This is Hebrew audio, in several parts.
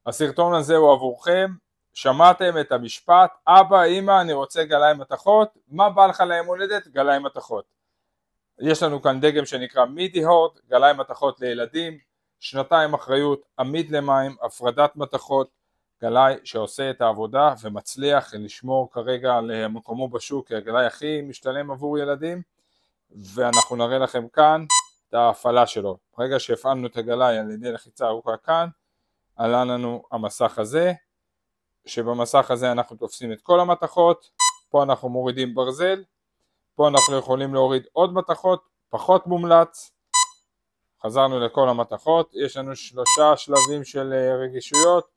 הסרטון הזה הוא עבורכם. שמעתם את המשפט, אבא, אמא, אני רוצה גלאי מתכות, מה בא לך ליום הולדת? גלאי מתכות. יש לנו כאן דגם שנקרא מידי הורד, גלאי מתכות לילדים, 2 אחריות, עמיד למים, הפרדת מתכות, גלאי שעושה את העבודה ומצליח לשמור כרגע על מקומו בשוק, הגלאי הכי משתלם עבור ילדים, ואנחנו נראה לכם כאן את ההפעלה שלו. ברגע שהפעלנו את הגלאי על ידי לחיצה ארוכה כאן, עלה לנו המסך הזה, שבמסך הזה אנחנו תופסים את כל המתכות, פה אנחנו מורידים ברזל, פה אנחנו יכולים להוריד עוד מתכות, פחות מומלץ. חזרנו לכל המתכות, יש לנו 3 שלבים של רגישויות,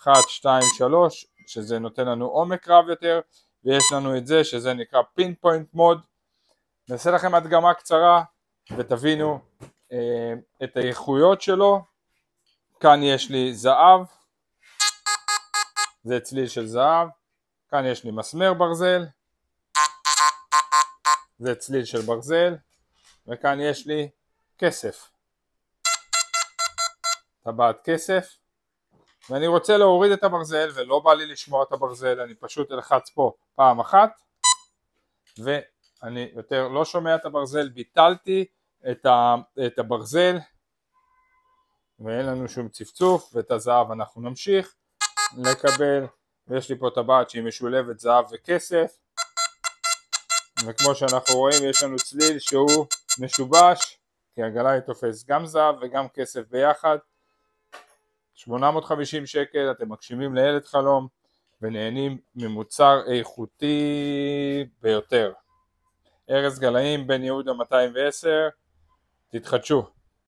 1, 2, 3, שזה נותן לנו עומק רב יותר, ויש לנו את זה שזה נקרא פינפוינט מוד. נעשה לכם הדגמה קצרה ותבינו את האיכויות שלו. כאן יש לי זהב, זה צליל של זהב, כאן יש לי מסמר ברזל, זה צליל של ברזל, וכאן יש לי כסף, טבעת כסף, ואני רוצה להוריד את הברזל ולא בא לי לשמוע את הברזל, אני פשוט אלחץ פה פעם אחת ואני יותר לא שומע את הברזל, ביטלתי את הברזל ואין לנו שום צפצוף, ואת הזהב אנחנו נמשיך לקבל, ויש לי פה טבעת שהיא משולבת זהב וכסף, וכמו שאנחנו רואים יש לנו צליל שהוא משובש, כי הגלאי תופס גם זהב וגם כסף ביחד. 850 שקל, אתם מגשימים לילד חלום ונהנים ממוצר איכותי ביותר. ארז גלאים, בן יהודה 210, תתחדשו.